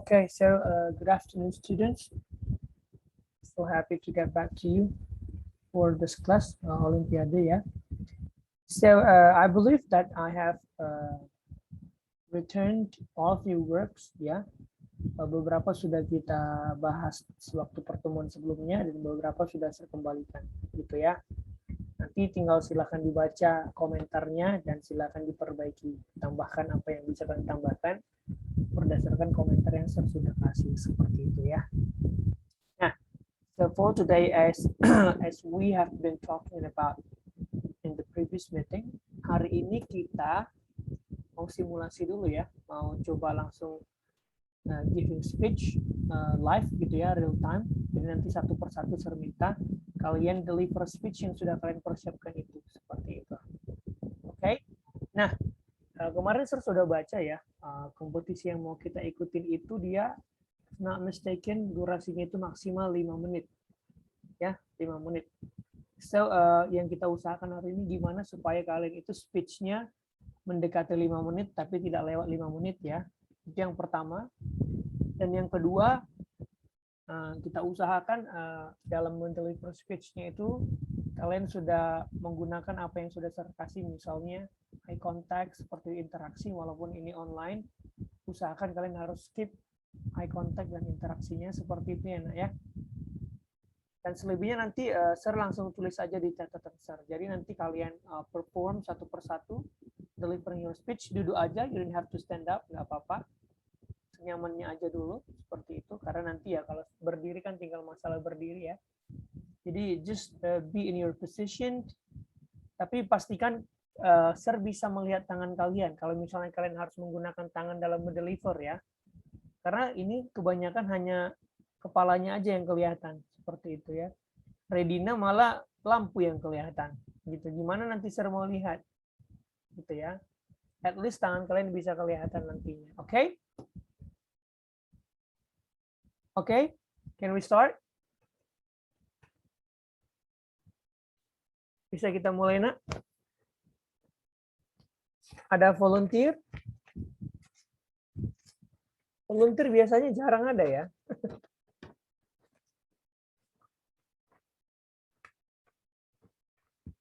Okay, so good afternoon, students. So happy to get back to you for this class, Olimpiade, yeah. So I believe that I have returned all of your works, ya. Beberapa sudah kita bahas sewaktu pertemuan sebelumnya dan beberapa sudah saya kembalikan, gitu ya. Nanti tinggal silakan dibaca komentarnya dan silakan diperbaiki, tambahkan apa yang bisa kalian tambahkan berdasarkan komentar yang saya sudah kasih, seperti itu ya. Nah, so for today, as as we have been talking about in the previous meeting, hari ini kita mau simulasi dulu ya, mau coba langsung giving speech live gitu ya, real time. Jadi nanti satu persatu saya minta kalian deliver speech yang sudah kalian persiapkan itu, seperti itu. Oke. Nah, kemarin saya sudah baca ya, kompetisi yang mau kita ikutin itu dia, not mistaken, durasinya itu maksimal 5 menit. Ya, 5 menit. So, yang kita usahakan hari ini gimana supaya kalian itu speech-nya mendekati 5 menit tapi tidak lewat 5 menit ya. Itu yang pertama. Dan yang kedua, kita usahakan dalam mendeliver speech-nya itu kalian sudah menggunakan apa yang sudah saya kasih, misalnya eye contact seperti interaksi, walaupun ini online, usahakan kalian harus skip eye contact dan interaksinya seperti itu ya, nak ya. Dan selebihnya nanti Sir langsung tulis aja di catatan Sir. Jadi nanti kalian perform satu persatu, delivering your speech, duduk aja, you don't have to stand up, nggak apa-apa. Senyamannya aja dulu, seperti itu. Karena nanti ya kalau berdiri kan tinggal masalah berdiri ya. Jadi just be in your position, tapi pastikan Sir bisa melihat tangan kalian. Kalau misalnya kalian harus menggunakan tangan dalam mendeliver ya. Karena ini kebanyakan hanya kepalanya aja yang kelihatan. Seperti itu ya. Redina malah lampu yang kelihatan. Gitu. Gimana nanti Sir mau lihat? Gitu ya. At least tangan kalian bisa kelihatan nantinya. Oke? Okay? Oke? Okay? Can we start? Bisa kita mulai, nak? Ada volunteer? Volunteer biasanya jarang ada ya.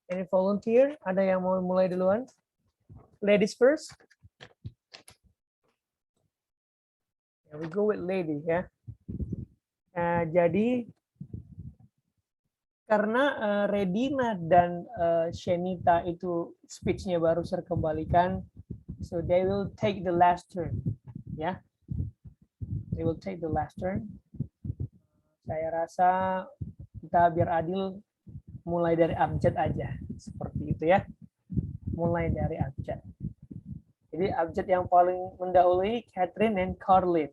Any volunteer? Ada yang mau mulai duluan? Ladies first. Yeah, we go with lady ya. Jadi karena Redina dan Shenita itu speech-nya baru saya kembalikan, so they will take the last turn, ya. They will take the last turn. Saya rasa kita biar adil mulai dari abjad aja, seperti itu ya. Mulai dari abjad. Jadi abjad yang paling mendahului Catherine and Carlin.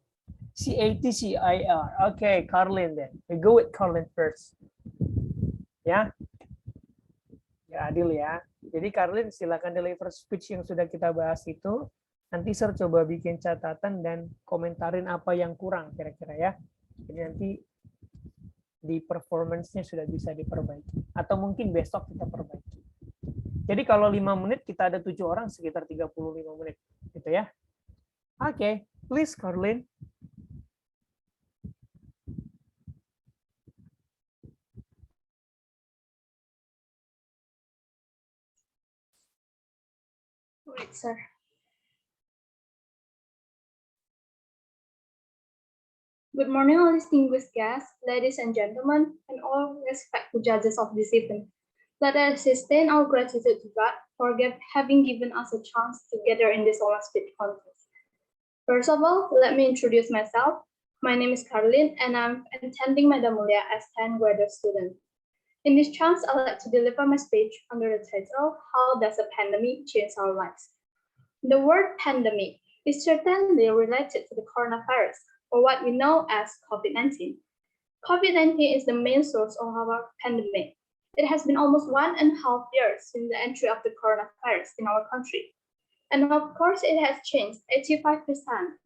C-A-T-C-I-R. Okay, Carlin then. We go with Carlin first. Ya, ya adil ya. Jadi Carlin silakan deliver speech yang sudah kita bahas itu. Nanti Sir coba bikin catatan dan komentarin apa yang kurang kira-kira ya. Jadi nanti di performance-nya sudah bisa diperbaiki. Atau mungkin besok kita perbaiki. Jadi kalau 5 menit kita ada 7 orang sekitar 35 menit. Gitu ya. Oke, please Carlin. Right, sir. Good morning, all distinguished guests, ladies and gentlemen, and all respected judges of this event. Let us sustain our gratitude to God for having given us a chance to gather in this Olympiade contest. First of all, let me introduce myself. My name is Caroline, and I'm attending Madam Mulia as 10th graduate student. In this chance, I'd like to deliver my speech under the title, How Does a Pandemic Change Our Lives? The word pandemic is certainly related to the coronavirus, or what we know as COVID-19. COVID-19 is the main source of our pandemic. It has been almost 1.5 years since the entry of the coronavirus in our country. And of course, it has changed 85%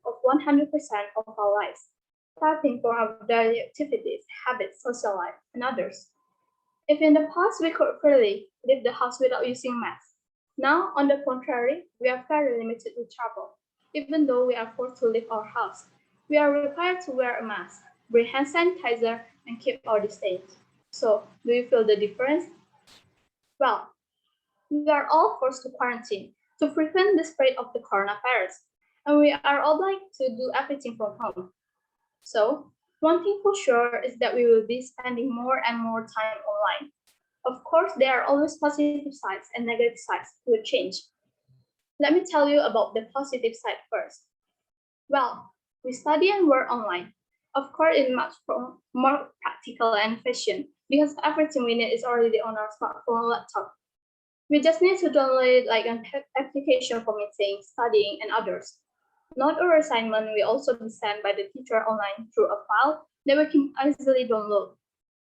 of 100% of our lives, starting from our daily activities, habits, social life, and others. If in the past we could freely leave the house without using masks, now, on the contrary, we are very limited with travel, even though we are forced to leave our house. We are required to wear a mask, bring hand sanitizer, and keep our distance. So, do you feel the difference? Well, we are all forced to quarantine to prevent the spread of the coronavirus, and we are obliged to do everything from home. So, one thing for sure is that we will be spending more and more time online. Of course, there are always positive sides and negative sides to a change. Let me tell you about the positive side first. Well, we study and work online. Of course, it's much more practical and efficient because everything we need is already on our smartphone or laptop. We just need to download like an application for meeting, studying, and others. Note or assignment will also be sent by the teacher online through a file that we can easily download.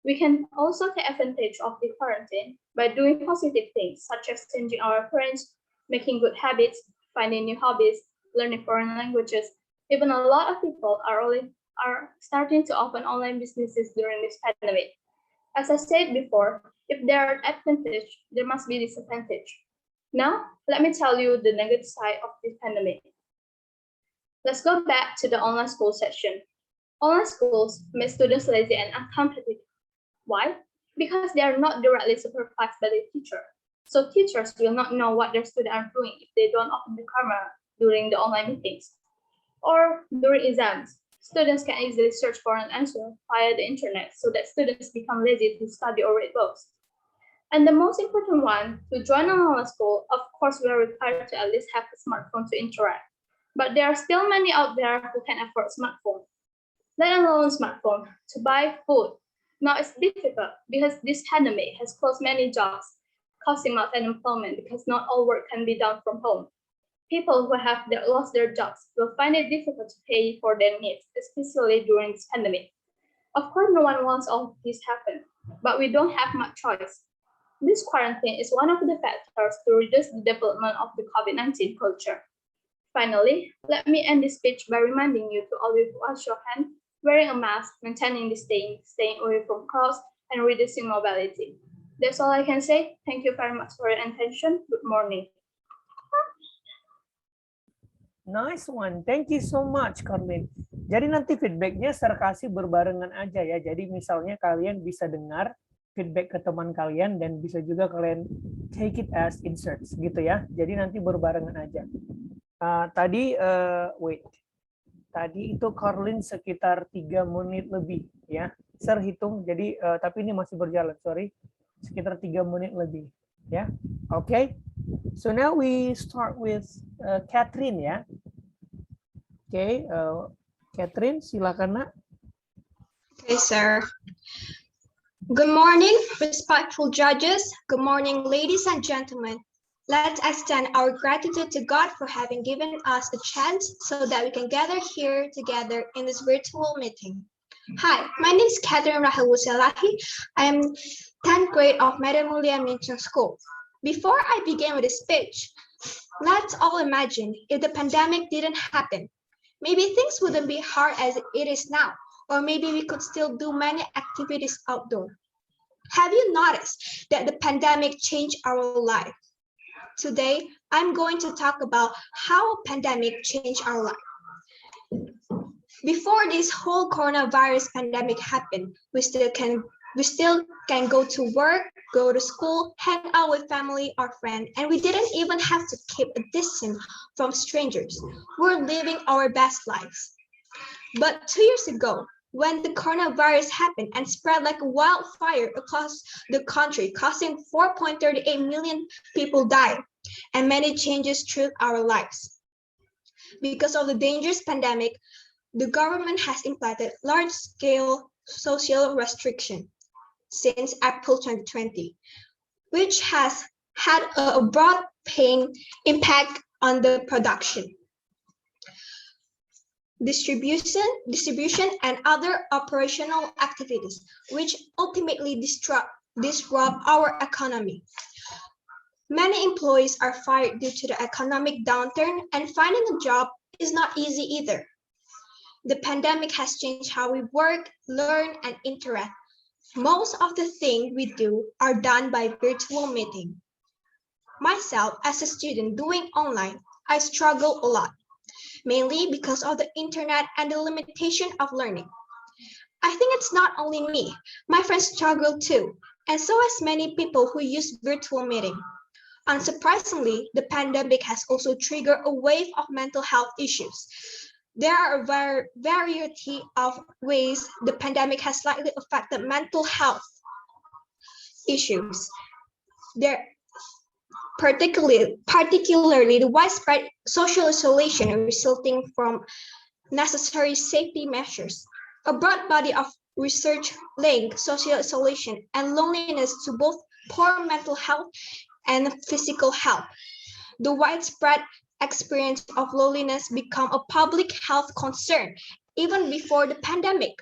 We can also take advantage of the quarantine by doing positive things such as changing our appearance, making good habits, finding new hobbies, learning foreign languages. Even a lot of people are starting to open online businesses during this pandemic. As I said before, if there are advantage, there must be disadvantage. Now, let me tell you the negative side of this pandemic. Let's go back to the online school section. Online schools make students lazy and uncompetitive. Why? Because they are not directly supervised by the teacher. So teachers will not know what their students are doing if they don't open the camera during the online meetings. Or during exams, students can easily search for an answer via the internet so that students become lazy to study or read books. And the most important one, to join an online school, of course, we are required to at least have a smartphone to interact. But there are still many out there who can afford smartphone, let alone smartphone, to buy food. Now it's difficult because this pandemic has closed many jobs, causing mass unemployment because not all work can be done from home. People who have lost their jobs will find it difficult to pay for their needs, especially during this pandemic. Of course, no one wants all this to happen, but we don't have much choice. This quarantine is one of the factors to reduce the development of the COVID-19 culture. Finally, let me end this speech by reminding you to always wash your hands, wearing a mask, maintaining distance, staying away from crowds, and reducing mobility. That's all I can say. Thank you very much for your attention. Good morning. Nice one. Thank you so much, Carlin. Jadi nanti feedbacknya saya kasih berbarengan aja ya. Jadi misalnya kalian bisa dengar feedback ke teman kalian dan bisa juga kalian take it as inserts gitu ya. Jadi nanti berbarengan aja. Tadi itu Carlin sekitar 3 menit lebih ya. Saya hitung jadi tapi ini masih berjalan, sorry. Sekitar 3 menit lebih ya. Oke. So now we start with Catherine ya. Oke, Catherine silakan Nak. Okay, sir. Good morning, respectful judges. Good morning, ladies and gentlemen. Let's extend our gratitude to God for having given us a chance so that we can gather here together in this virtual meeting. Hi, my name is Catherine Rahel Wuselahi. I am 10th grade of Madam Mulia Minchung School. Before I begin with this speech, let's all imagine if the pandemic didn't happen. Maybe things wouldn't be hard as it is now, or maybe we could still do many activities outdoor. Have you noticed that the pandemic changed our life? Today, I'm going to talk about how a pandemic changed our life. Before this whole coronavirus pandemic happened, we still can go to work, go to school, hang out with family or friends, and we didn't even have to keep a distance from strangers. We're living our best lives. But 2 years ago, when the coronavirus happened and spread like a wildfire across the country, causing 4.38 million people died, and many changes through our lives. Because of the dangerous pandemic, the government has implemented large-scale social restriction since April 2020, which has had a broad-paying impact on the production, distribution, and other operational activities, which ultimately disrupt our economy. Many employees are fired due to the economic downturn, and finding a job is not easy either. The pandemic has changed how we work, learn, and interact. Most of the things we do are done by virtual meeting. Myself, as a student doing online, I struggle a lot mainly because of the internet and the limitation of learning. I think it's not only me. My friends struggle too, and so has many people who use virtual meeting. Unsurprisingly, the pandemic has also triggered a wave of mental health issues. There are a variety of ways the pandemic has slightly affected mental health issues. There, particularly the widespread social isolation resulting from necessary safety measures. A broad body of research link social isolation and loneliness to both poor mental health and physical health. The widespread experience of loneliness became a public health concern even before the pandemic,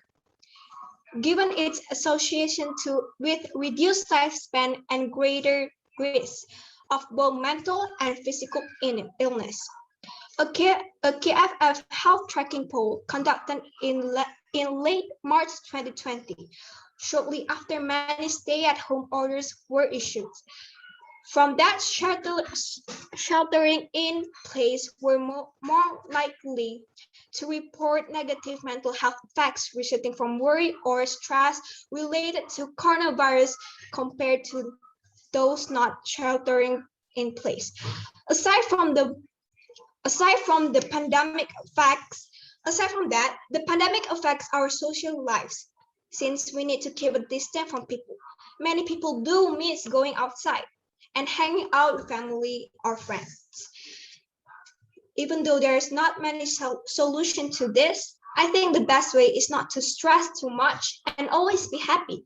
given its association with reduced lifespan and greater risk of both mental and physical illness. A KFF health tracking poll conducted in late March 2020, shortly after many stay-at-home orders were issued. From that, sheltering in place were more likely to report negative mental health effects resulting from worry or stress related to coronavirus compared to those not sheltering in place. Aside from that, the pandemic affects our social lives since we need to keep a distance from people. Many people do miss going outside and hanging out with family or friends. Even though there is not many solution to this, I think the best way is not to stress too much and always be happy.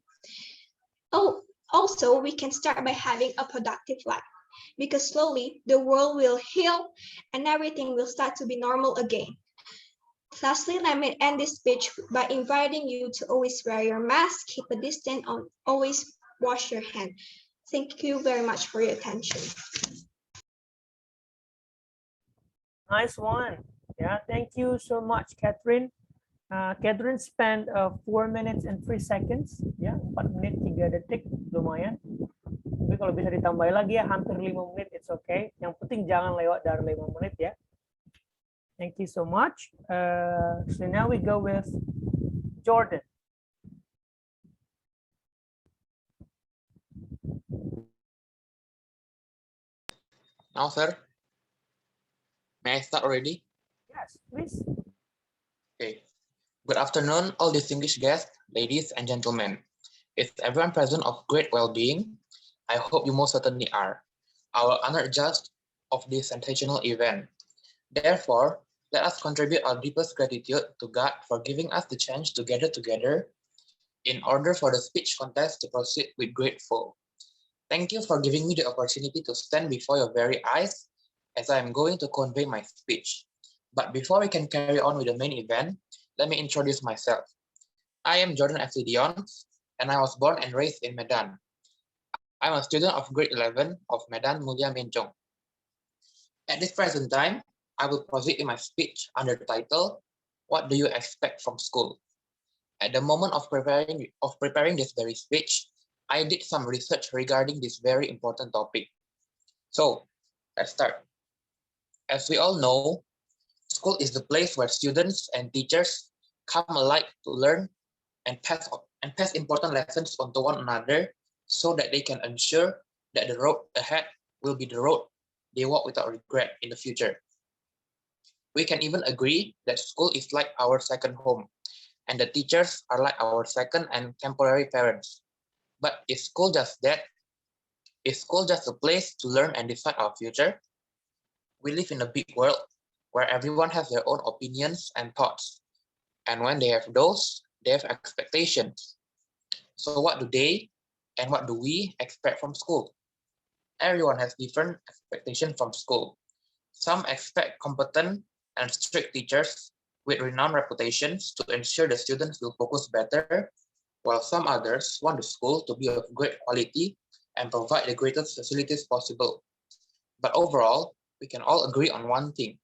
Also, we can start by having a productive life, because slowly the world will heal and everything will start to be normal again. Lastly, let me end this speech by inviting you to always wear your mask, keep a distance, and always wash your hands. Thank you very much for your attention. Nice one. Yeah, thank you so much, Catherine. Catherine spent 4 minutes and 3 seconds. Ya, 4 menit 3 detik, lumayan. Tapi kalau bisa ditambahin lagi ya, hampir 5 menit, it's okay. Yang penting jangan lewat dari 5 menit ya. Thank you so much. So now we go with Jordan. Now, sir, may I start already? Yes, please. Okay. Good afternoon, all distinguished guests, ladies and gentlemen. Is everyone present of great well-being? I hope you most certainly are. Our honored judge of this sensational event. Therefore, let us contribute our deepest gratitude to God for giving us the chance to gather together in order for the speech contest to proceed with grateful. Thank you for giving me the opportunity to stand before your very eyes as I am going to convey my speech. But before we can carry on with the main event, let me introduce myself. I am Jordan F. Dion, and I was born and raised in Medan. I'm a student of grade 11 of Medan Mulia Menjong. At this present time, I will proceed in my speech under the title, What Do You Expect from School? At the moment of preparing this very speech, I did some research regarding this very important topic. So, let's start. As we all know, school is the place where students and teachers come alike to learn and pass important lessons onto one another so that they can ensure that the road ahead will be the road they walk without regret in the future. We can even agree that school is like our second home, and the teachers are like our second and temporary parents. But is school just that? Is school just a place to learn and decide our future? We live in a big world where everyone has their own opinions and thoughts. And when they have those, they have expectations. So what do they and what do we expect from school? Everyone has different expectations from school. Some expect competent and strict teachers with renowned reputations to ensure the students will focus better, while some others want the school to be of great quality and provide the greatest facilities possible. But overall, we can all agree on one thing,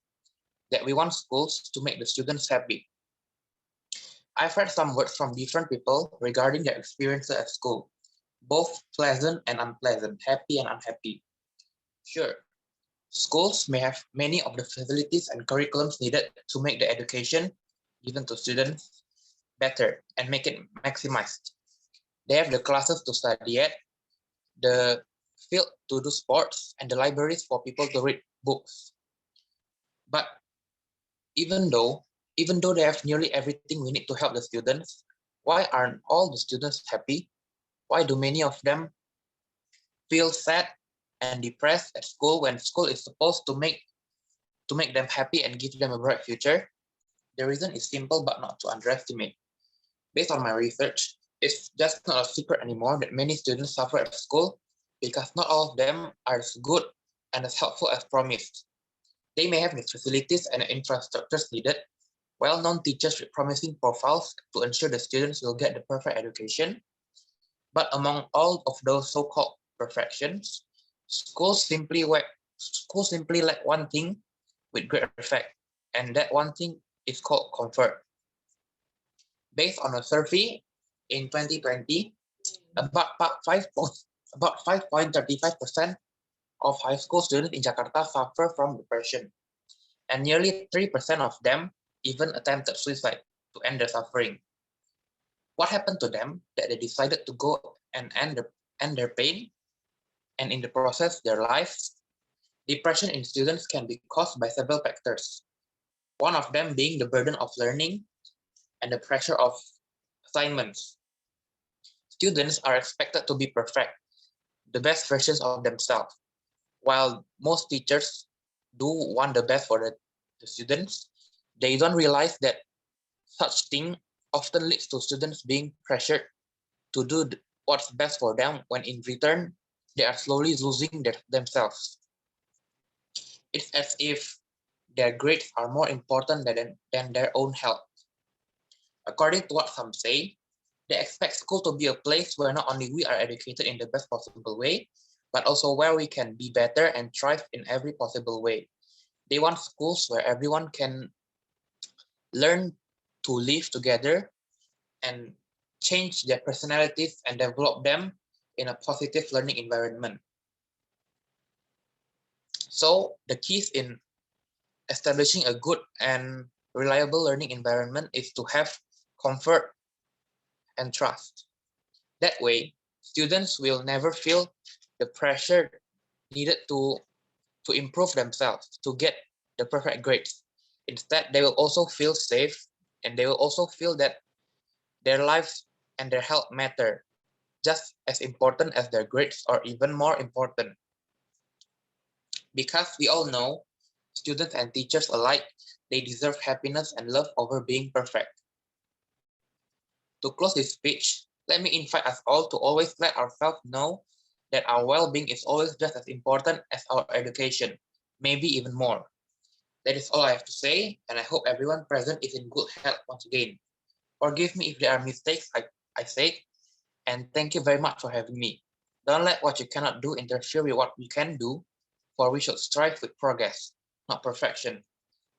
that we want schools to make the students happy. I've heard some words from different people regarding their experiences at school, both pleasant and unpleasant, happy and unhappy. Sure, Schools may have many of the facilities and curriculums needed to make the education given to students better and make it maximized. They have the classes to study at, the field to do sports, and the libraries for people to read books. But even though they have nearly everything we need to help the students, why aren't all the students happy? Why do many of them feel sad and depressed at school when school is supposed to make them happy and give them a bright future? The reason is simple but not to underestimate. Based on my research, it's just not a secret anymore that many students suffer at school because not all of them are as good and as helpful as promised. They may have the facilities and infrastructures needed, well-known teachers with promising profiles to ensure the students will get the perfect education. But among all of those so-called perfections, schools simply lack one thing with great effect, and that one thing is called comfort. Based on a survey in 2020, about 5.35% of high school students in Jakarta suffer from depression, and nearly 3% of them even attempted suicide to end their suffering. What happened to them that they decided to go and end their pain, and in the process their lives? Depression in students can be caused by several factors, one of them being the burden of learning and the pressure of assignments. Students are expected to be perfect, the best versions of themselves. While most teachers do want the best for the students, they don't realize that such thing often leads to students being pressured to do what's best for them when in return, they are slowly losing themselves. It's as if their grades are more important than their own health. According to what some say, they expect school to be a place where not only we are educated in the best possible way, but also where we can be better and thrive in every possible way. They want schools where everyone can learn to live together and change their personalities and develop them in a positive learning environment. So the keys in establishing a good and reliable learning environment is to have comfort and trust. That way, students will never feel the pressure needed to improve themselves, to get the perfect grades. Instead, they will also feel safe, and they will also feel that their lives and their health matter just as important as their grades, or even more important. Because we all know, students and teachers alike, they deserve happiness and love over being perfect. To close this speech, let me invite us all to always let ourselves know that our well-being is always just as important as our education, maybe even more. That is all I have to say, and I hope everyone present is in good health once again. Forgive me if there are mistakes I said, and thank you very much for having me. Don't let what you cannot do interfere with what you can do, for we should strive with progress, not perfection.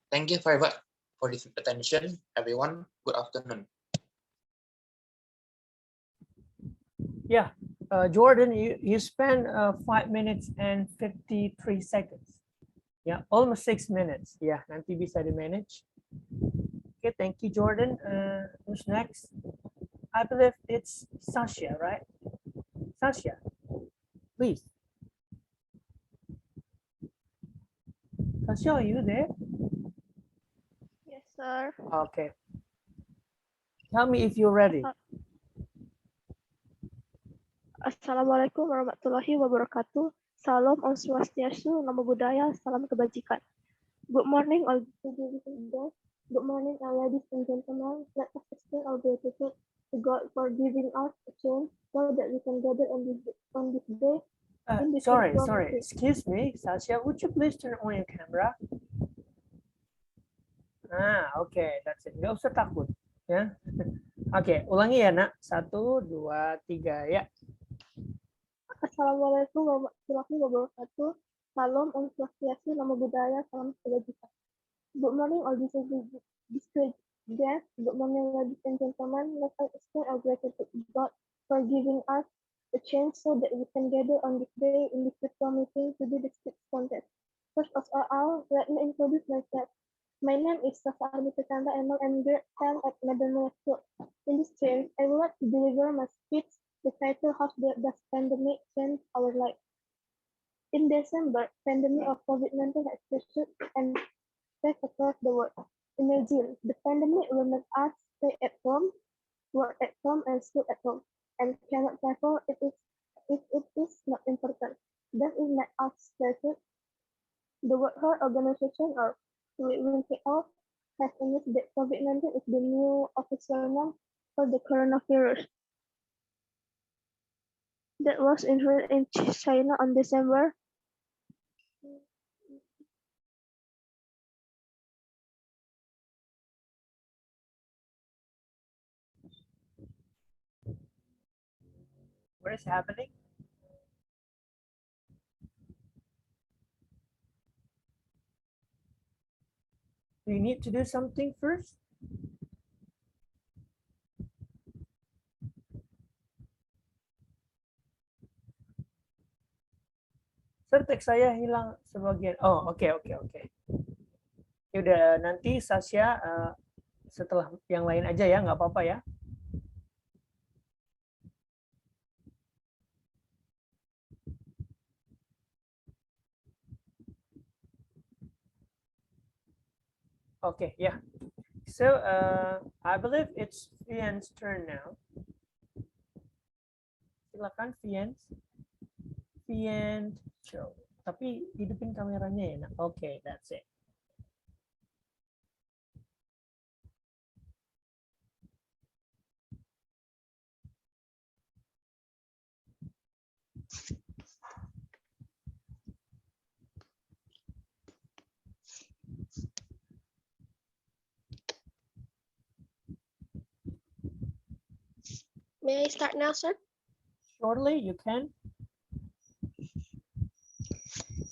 Thank you very much for this attention, everyone. Good afternoon. Yeah, Jordan, you spent 5 minutes and 53 seconds. Yeah, almost 6 minutes. Yeah, nanti bisa di-manage. Okay, thank you, Jordan. Who's next? I believe it's Sasha, right? Sasha, please. Sasha, are you there? Yes, sir. Okay. Tell me if you're ready. Assalamualaikum warahmatullahi wabarakatuh. Salam Om Swastiastu, Namo Buddhaya, Salam Kebajikan. Good morning, all guests. Good morning, our ladies and gentlemen. Let us extend our gratitude to God for giving us a chance so that we can gather on this day. Sorry. Excuse me, Sasha. Would you please turn on your camera? Okay, that's it. Nggak usah takut, ya. Oke, ulangi ya, nak. 1, 2, 3, ya. Assalamualaikum warahmatullahi wabarakatuh. Salam Om Swastiastu, Namo Buddhaya, Salam Kebajikan. Good morning, all distinguished guests. Good morning, ladies and gentlemen. Let us extend our gratitude to God for giving us a chance so that we can gather on this day in this virtual meeting to do the speech contest. First of all, let me introduce myself. My name is Safa Arbitakanda Emil and grade 10 at Madam School. In this change, I would like to deliver my speech. The title of the pandemic changed our life. In December, pandemic of COVID-19 has spread and spread across the world. Imagine, the pandemic will make us stay at home, work at home, and school at home, and cannot travel if it is not important. Does it make us stressed? The World Health Organization, or WHO, has announced that COVID-19 is the new official name for the coronavirus. That was introduced in China on December. What is happening? Do you need to do something first? Sir, teks saya hilang sebagian. Oh, oke. Ya udah, nanti Sasha setelah yang lain aja ya, nggak apa-apa ya. Okay, yeah. So I believe it's Vian's turn now. Silakan Vian. Vian show. Tapi hidupin kameranya ya. Nah, okay, that's it. May I start now, sir? Surely you can.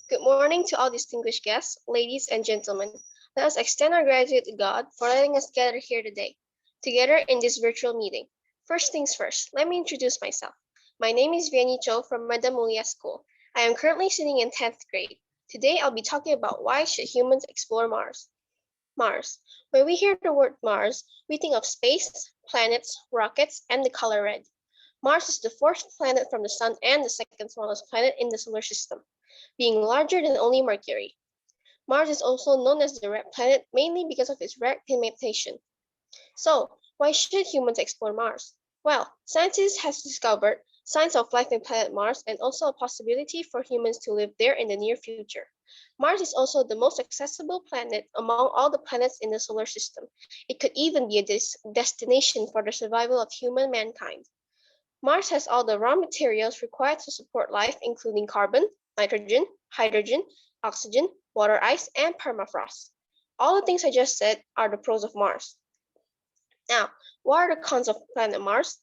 Good morning to all distinguished guests, ladies and gentlemen. Let us extend our gratitude to God for letting us gather here today, together in this virtual meeting. First things first, let me introduce myself. My name is Vianney Cho from Madam Mulia School. I am currently sitting in 10th grade. Today, I'll be talking about why should humans explore Mars. Mars. When we hear the word Mars, we think of space, planets, rockets, and the color red. Mars is the fourth planet from the Sun and the second smallest planet in the solar system, being larger than only Mercury. Mars is also known as the red planet mainly because of its red pigmentation. So, why should humans explore Mars? Well, scientists have discovered signs of life in planet Mars and also a possibility for humans to live there in the near future. Mars is also the most accessible planet among all the planets in the solar system. It could even be a destination for the survival of human mankind. Mars has all the raw materials required to support life, including carbon, nitrogen, hydrogen, oxygen, water ice, and permafrost. All the things I just said are the pros of Mars. Now, what are the cons of planet Mars?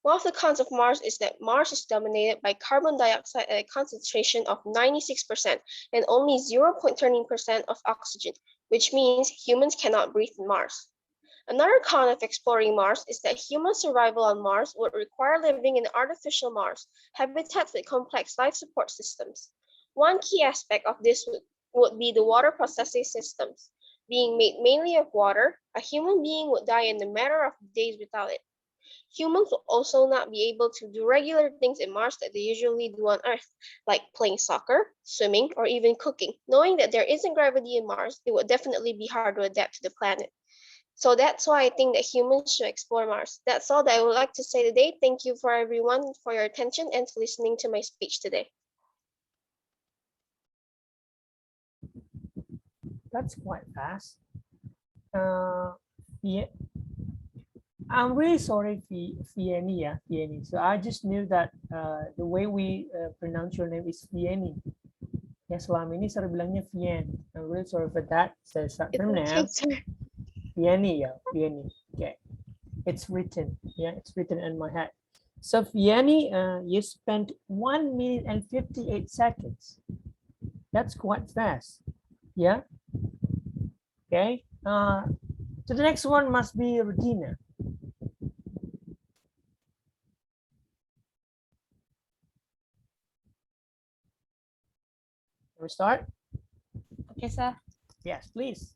One of the cons of Mars is that Mars is dominated by carbon dioxide at a concentration of 96% and only 0.13% of oxygen, which means humans cannot breathe in Mars. Another con of exploring Mars is that human survival on Mars would require living in artificial Mars, habitats with complex life support systems. One key aspect of this would be the water processing systems. Being made mainly of water, a human being would die in a matter of days without it. Humans will also not be able to do regular things in Mars that they usually do on Earth, like playing soccer, swimming, or even cooking. Knowing that there isn't gravity in Mars, it would definitely be hard to adapt to the planet. So that's why I think that humans should explore Mars. That's all that I would like to say today. Thank you for everyone for your attention and for listening to my speech today. That's quite fast. Yeah. I'm really sorry, Vianney. So I just knew that the way we pronounce your name is Vianney. Ya, selama ini saya bilangnya Vian. I'm really sorry for that. So start from now. Vianney, yeah, Vianney. Okay, it's written. Yeah, it's written in my head. So Vianney, you spent 1 minute and 58 seconds. That's quite fast. Yeah. Okay. So the next one must be Regina. Can we start? Okay, sir. Yes, please.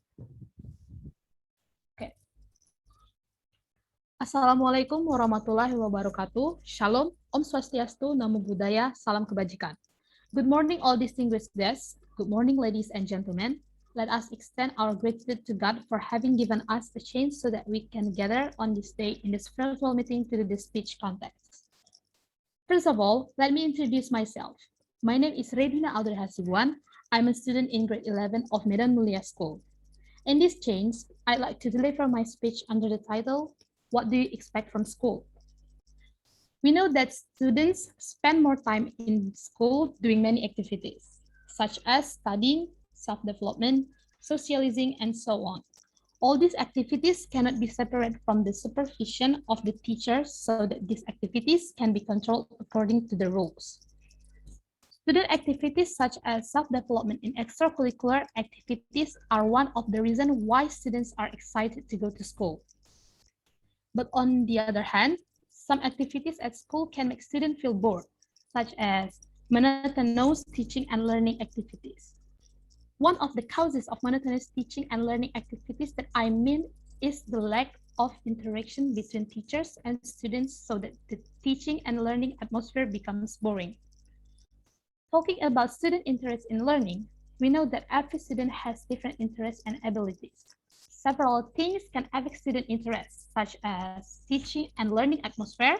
Assalamualaikum warahmatullahi wabarakatuh. Shalom, Om Swastiastu, Namo Buddhaya, Salam Kebajikan. Good morning, all distinguished guests. Good morning, ladies and gentlemen. Let us extend our gratitude to God for having given us a chance so that we can gather on this day in this virtual meeting to do this speech contest. First of all, let me introduce myself. My name is Redina Alder Hasibuan. I'm a student in grade 11 of Medan Mulia School. In this change, I'd like to deliver my speech under the title, What do you expect from school? We know that students spend more time in school doing many activities, such as studying, self-development, socializing, and so on. All these activities cannot be separated from the supervision of the teachers so that these activities can be controlled according to the rules. Student activities such as self-development in extracurricular activities are one of the reasons why students are excited to go to school. But on the other hand, some activities at school can make students feel bored, such as monotonous teaching and learning activities. One of the causes of monotonous teaching and learning activities that I mean is the lack of interaction between teachers and students so that the teaching and learning atmosphere becomes boring. Talking about student interest in learning, we know that every student has different interests and abilities. Several things can affect student interests, such as teaching and learning atmosphere,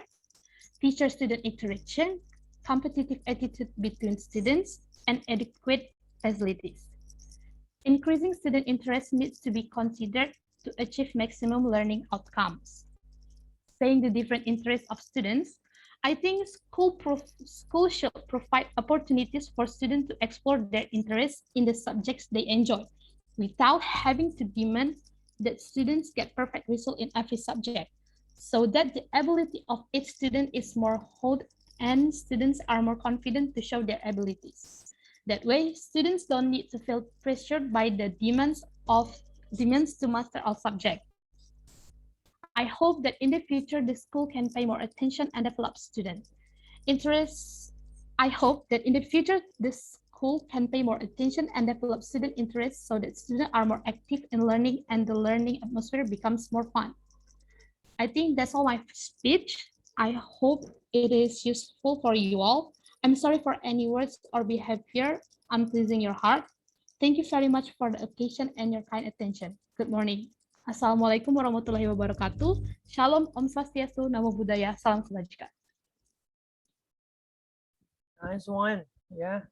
teacher-student interaction, competitive attitude between students, and adequate facilities. Increasing student interest needs to be considered to achieve maximum learning outcomes. Saying the different interests of students, I think school should provide opportunities for students to explore their interests in the subjects they enjoy, without having to demand that students get perfect results in every subject, so that the ability of each student is more honed and students are more confident to show their abilities. That way, students don't need to feel pressured by the demands to master all subjects. I hope that in the future, the school can pay more attention and develop students' interests. I hope that in the future, the school can pay more attention and develop student interests so that students are more active in learning and the learning atmosphere becomes more fun. I think that's all my speech. I hope it is useful for you all. I'm sorry for any words or behavior unpleasing your heart. Thank you very much for the occasion and your kind attention. Good morning. Assalamualaikum warahmatullahi wabarakatuh. Shalom, Om Swastiastu, Namo Buddhaya, Salam Kebajikan. Nice one. Yeah.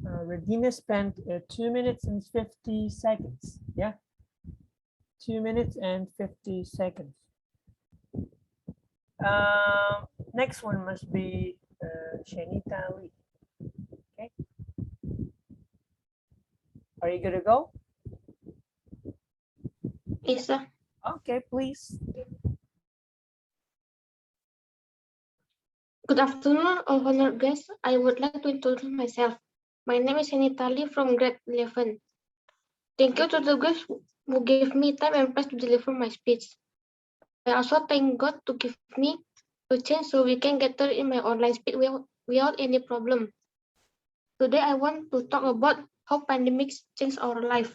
Regina spent 2 minutes and 50 seconds. Yeah. 2 minutes and 50 seconds. Next one must be Shanita Lee. Okay. Are you good to go? Yes, sir. Okay, please. Good afternoon, all honored guests. I would like to introduce myself. My name is Anita Lee from grade 11. Thank you to the guests who gave me time and place to deliver my speech. I also thank God to give me a chance so we can gather in my online speech without any problem. Today, I want to talk about how pandemics change our life.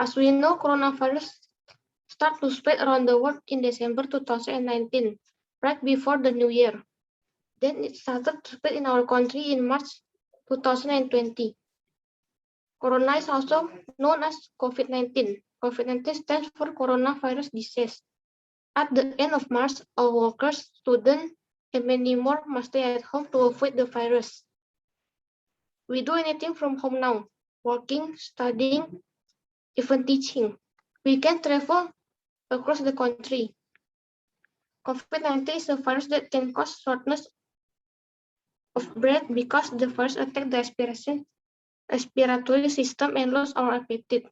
As we know, coronavirus started to spread around the world in December 2019, right before the new year. Then it started to spread in our country in March 2020. Corona is also known as COVID-19. COVID-19 stands for coronavirus disease. At the end of March, all workers, students, and many more must stay at home to avoid the virus. We do anything from home now, working, studying, even teaching. We can travel across the country. COVID-19 is a virus that can cause shortness of breath because the virus attacks the respiratory system and lose our appetite.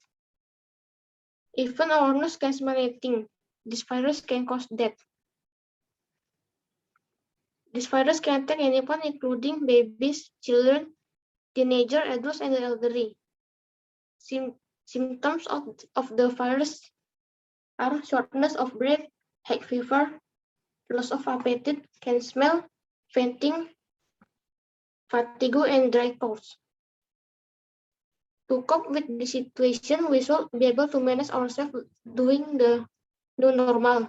Even our nose can smell anything. This virus can cause death. This virus can attack anyone, including babies, children, teenagers, adults, and the elderly. Symptoms of the virus are shortness of breath, high fever, loss of appetite, can smell, fainting, fatigue, and dry throat. To cope with the situation, we should be able to manage ourselves doing the new normal.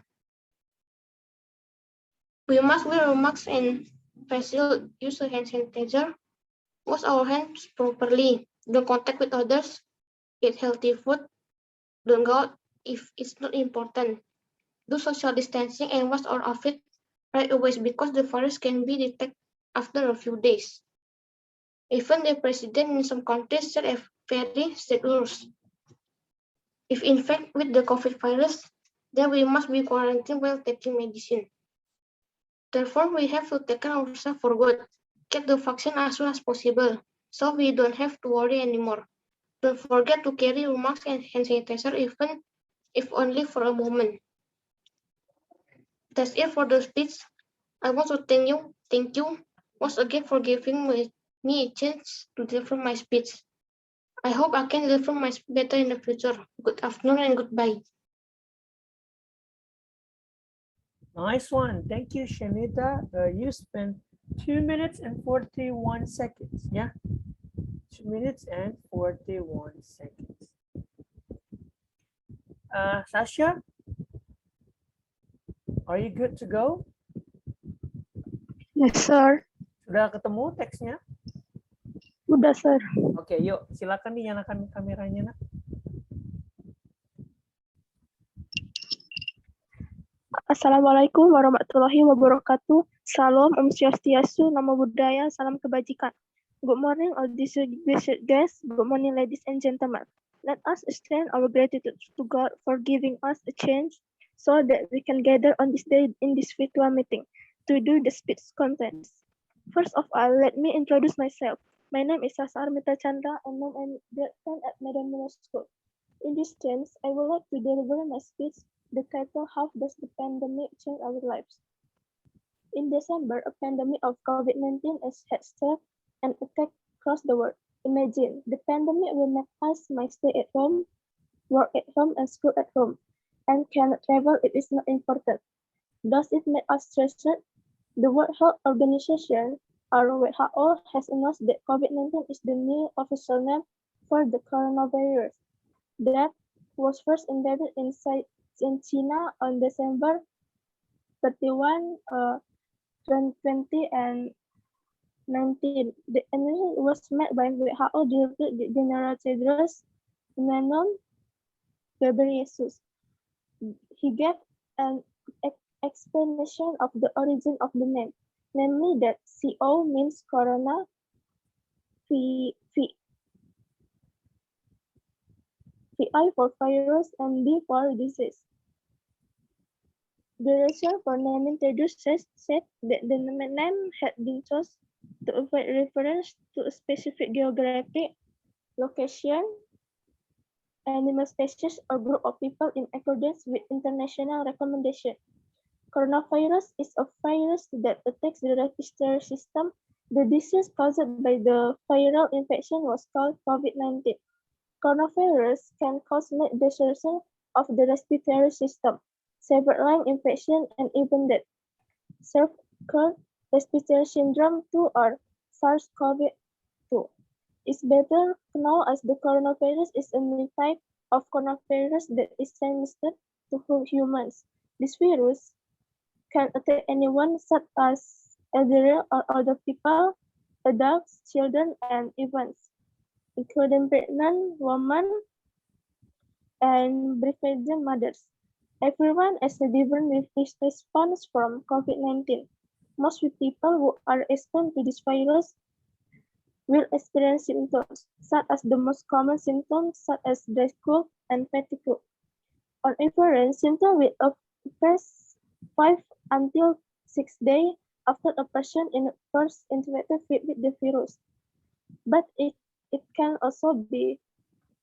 We must wear masks and face shield, use hand sanitizer, wash our hands properly, don't contact with others, eat healthy food, don't go out if it's not important, do social distancing and wash our outfit right away because the virus can be detected after a few days. Even the president in some countries set a very strict rules. If infected with the COVID virus, then we must be quarantined while taking medicine. Therefore, we have to take care of ourselves for good. Get the vaccine as soon as possible, so we don't have to worry anymore. Don't forget to carry your mask and hand sanitizer, even if only for a moment. That's it for the speech. I want to thank you once again for giving me a chance to deliver my speech. I hope I can deliver my speech better in the future. Good afternoon and goodbye. Nice one. Thank you, Shanita. You spent 2 minutes and 41 seconds. Yeah. 2 minutes and 41 seconds. Sasha, are you good to go? Yes, sir. Sudah ketemu teksnya? Udah, sir. Oke, yuk silakan dinyalakan kameranya, nak. Assalamualaikum warahmatullahi wabarakatuh. Salam, Om Swastiastu, Namo Buddhaya, Salam Kebajikan. Good morning, all distinguished guests. Good morning, ladies and gentlemen. Let us extend our gratitude to God for giving us a chance so that we can gather on this day in this virtual meeting to do the speech contents. First of all, let me introduce myself. My name is Sasa Armita Chandra, and I'm in grade 10 at Medan Middle School. In this chance, I would like to deliver my speech. The title, How Does the Pandemic Change Our Lives? In December, a pandemic of COVID-19 had struck and attacked across the world. Imagine, the pandemic will make us might stay at home, work at home, and school at home, and cannot travel if it's not important. Does it make us stressed? The World Health Organization, or WHO, has announced that COVID-19 is the new official name for the coronavirus that was first invented in China on December 31, 2020 and 19. The announcement was made by WHO Director General Tedros Adhanom Ghebreyesus. He gave an explanation of the origin of the name, namely that CO means corona, VI for virus, and D for disease. The reason for naming Tedros said that the name had been chosen to avoid reference to a specific geographic location, animal species, or group of people in accordance with international recommendation. Coronavirus is a virus that attacks the respiratory system. The disease caused by the viral infection was called COVID-19. Coronavirus can cause disruption of the respiratory system, severe lung infection, and even death. Acute respiratory syndrome 2 or SARS-CoV-2 is better known as the coronavirus is a new type of coronavirus that is transmitted to humans. This virus can attack anyone such as elderly or older people, adults, children, and infants, including pregnant women and breastfeeding mothers. Everyone has a different response from COVID-19. Most people who are exposed to this virus will experience symptoms, such as the most common symptoms, such as dry cough and fatigue. On average, symptoms will appear 5 until 6 days after a person is first infected with the virus. But it can also be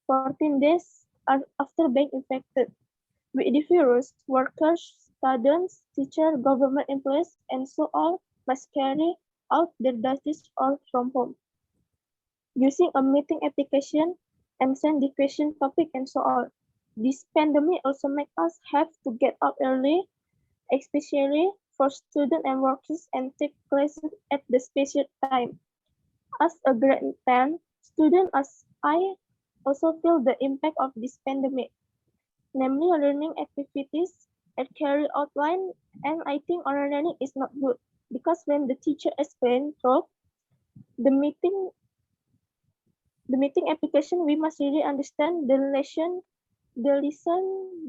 14 days after being infected. With the virus, workers, students, teachers, government employees, and so on must carry out their duties all from home, using a meeting application and send the question topic and so on. This pandemic also makes us have to get up early, especially for students and workers, and take classes at the special time. As a grade 10 student, as I also feel the impact of this pandemic, namely learning activities at carry outline, and I think online learning is not good because when the teacher explains through the meeting application, we must really understand the lesson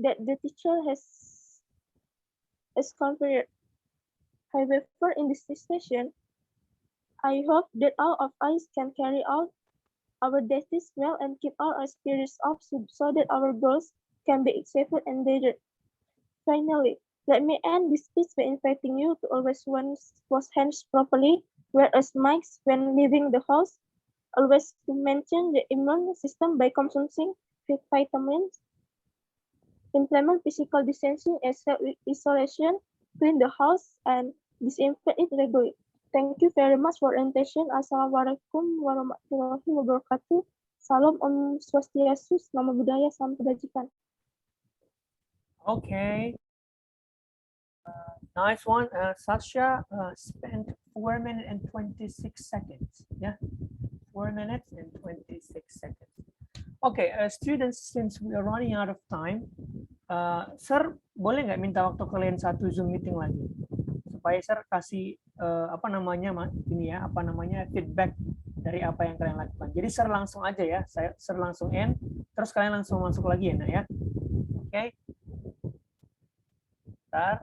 that the teacher has conveyed. However, in this session, I hope that all of us can carry out our duties well and keep our spirits up so that our goals can be achieved and delivered. Finally, let me end this speech by inviting you to always wash hands properly, wear a mask when leaving the house, always to maintain the immune system by consuming vitamins, implement physical distancing and self-isolation, clean the house, and disinfect it regularly. Thank you very much for your attention. Assalamualaikum warahmatullahi wabarakatuh. Salam Om Swastiastu, Namo Buddhaya, Salam Kebajikan. Okay. Nice one. Sasha spent 4 minutes and 26 seconds. Yeah, 4 minutes and 26 seconds. Okay, students, since we are running out of time, Sir, boleh nggak minta waktu kalian satu Zoom meeting lagi? Supaya Sir kasih feedback dari apa yang kalian lakukan. Jadi Sir langsung aja ya, Sir langsung end, terus kalian langsung masuk lagi ya, Nak ya. Oke. Bentar.